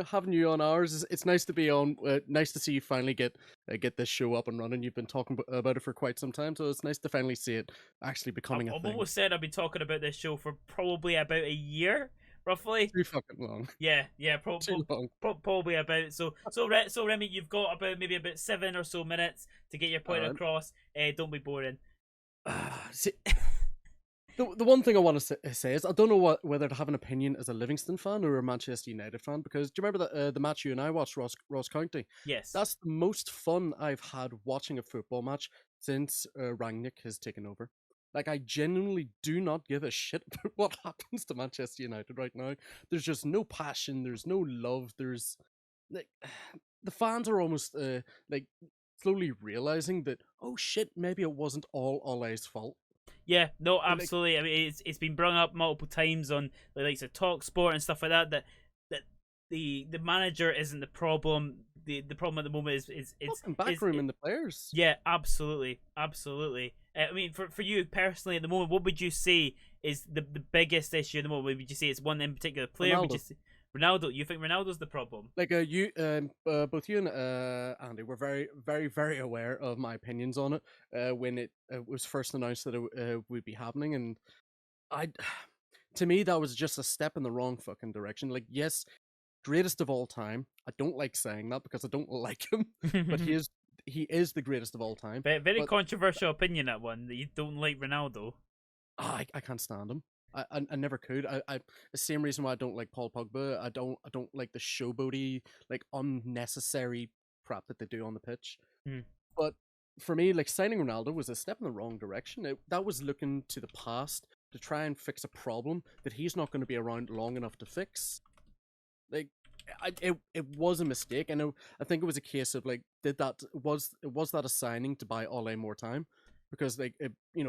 having you on ours it's nice to be on. Nice to see you finally get this show up and running. You've been talking about it for quite some time, so it's nice to finally see it actually becoming a I've thing. almost said I've been talking about this show for probably about a year, roughly. Too fucking long. Yeah, Too long. probably about so Remy, you've got about 7 or so minutes to get your All point right. across. Don't be boring. See, the one thing I want to say is I don't know whether to have an opinion as a Livingston fan or a Manchester United fan, because do you remember the match you and I watched, Ross County? Yes. That's the most fun I've had watching a football match since Rangnick has taken over. Like, I genuinely do not give a shit about what happens to Manchester United right now. There's just no passion. There's no love. There's like the fans are almost like slowly realizing that, oh shit, maybe it wasn't all Ole's fault. Yeah, no, Like, absolutely. I mean, it's been brought up multiple times on the likes of Talk Sport and stuff like that. That the manager isn't the problem. The problem at the moment fucking backroom in the players. yeah, absolutely, absolutely. I mean, for you personally at the moment, what would you say is the biggest issue at the moment? Would you say it's one in particular player? Would you Ronaldo. say Ronaldo? You think Ronaldo's the problem? Like both you and Andy were very, very, very aware of my opinions on it when it was first announced that it would be happening, and I, to me, that was just a step in the wrong fucking direction. Like, yes, greatest of all time. I don't like saying that because I don't like him, but he is the greatest of all time. Very, very But controversial opinion that one that you don't like Ronaldo. I can't stand him. I never could. The same reason why I don't like Paul Pogba. I don't like the showboaty, like unnecessary crap that they do on the pitch. Mm. But for me, like signing Ronaldo was a step in the wrong direction. That was looking to the past to try and fix a problem that he's not going to be around long enough to fix. Like, it was a mistake, and I think it was a case of like, was that a signing to buy Ole more time? Because like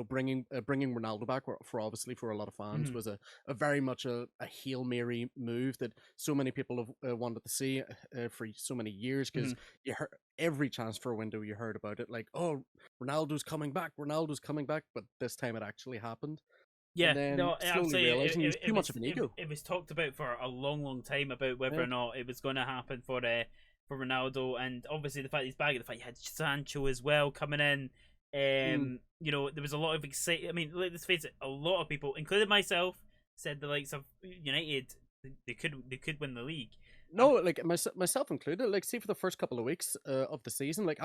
bringing Ronaldo back for obviously for a lot of fans Mhm. was a very much a Hail Mary move that so many people have wanted to see for so many years, because Mhm. you heard every transfer window you heard about it, like, oh, Ronaldo's coming back, but this time it actually happened, and Yeah, then no, slowly absolutely. realizing he was too much of an ego. It was talked about for a long, long time about whether Yeah. or not it was going to happen for Ronaldo, and obviously the fact he's back, the fact you had Sancho as well coming in. Mm. There was a lot of excitement. I mean, let's face it, a lot of people, including myself, said the likes of United they could win the league. No, like myself included. Like, see, for the first couple of weeks of the season, like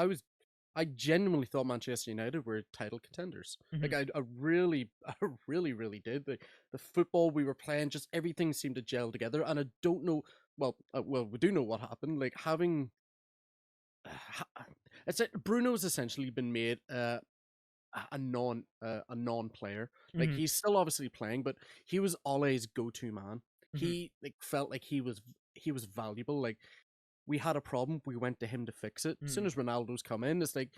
I genuinely thought Manchester United were title contenders. Like, Mhm. I really, I really, really did. The football we were playing, just everything seemed to gel together. And I don't know. Well, we do know what happened. Like, having, it's like Bruno's essentially been made a non player. Like, Mhm. he's still obviously playing, but he was Ole's go to man. Mhm. He like felt like he was valuable. Like, we had a problem, we went to him to fix it. As soon Mhm. as Ronaldo's come in, it's like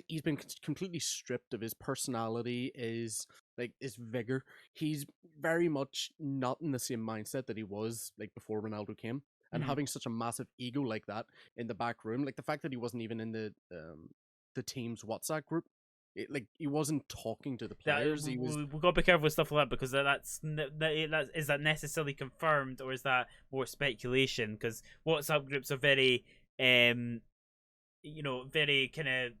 he's been completely stripped of his personality, his vigor. He's very much not in the same mindset that he was like before Ronaldo came. And Mhm. having such a massive ego like that in the back room, like the fact that he wasn't even in the team's WhatsApp group, like he wasn't talking to the That players. He was we got to be careful with stuff like that because that is that necessarily confirmed or is that more speculation? Because WhatsApp groups are very very kind of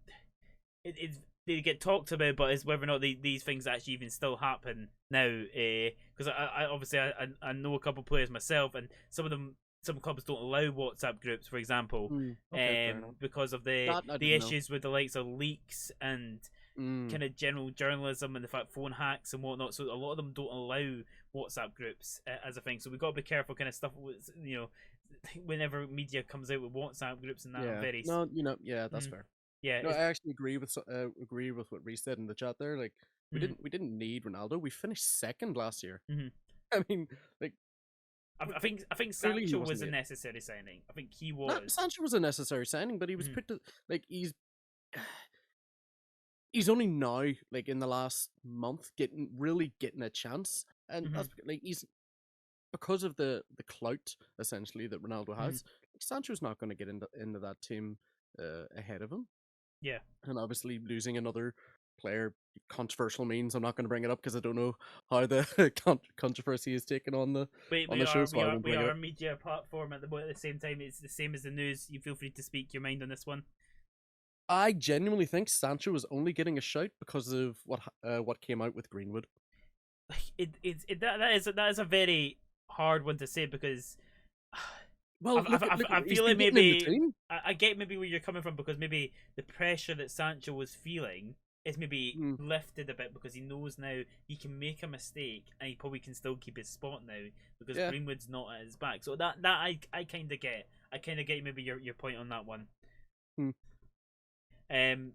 it's they get talked about, but it's whether or not these things actually even still happen now. Because I obviously I know a couple of players myself, and some clubs don't allow WhatsApp groups, for example, okay, fair enough. because of That I the didn't know. issues with the likes of leaks and Mm. kind of general journalism and the fact phone hacks and whatnot. So a lot of them don't allow WhatsApp groups as a thing. So we got to be careful, kind of stuff. Whenever media comes out with WhatsApp groups and that, I'm Yeah. very No, yeah, that's mm, fair. yeah. No, I actually agree with what Reese said in the chat there. Like, we Mm, didn't need Ronaldo. We finished second last year. mhm. I mean, like, I think clearly he Sancho wasn't was a needed. necessary signing. I think he Not was. Sancho was a necessary signing, but he was Mhm. put to like he's only now, like, in the last month, getting a chance, and Mhm. that's like he's because of the clout essentially that Ronaldo Mhm. has. Like, Sancho's not going to get into that team ahead of him, Yeah. and obviously losing another. player. Controversial means I'm not going to bring it up because I don't know how the controversy is taken on the show, so I won't We bring it are a up. media platform at the same time. It's the same as the news. You feel free to speak your mind on this one. I genuinely think Sancho was only getting a shout because of what came out with Greenwood. That is a very hard one to say because Well, I he's feel been like getting in the maybe team. I get maybe where you're coming from because maybe the pressure that Sancho was feeling is maybe Mm, lifted a bit because he knows now he can make a mistake and he probably can still keep his spot now because yeah. Greenwood's not at his back. So that I kind of get. I kind of get maybe your point on that one. Mm. Um,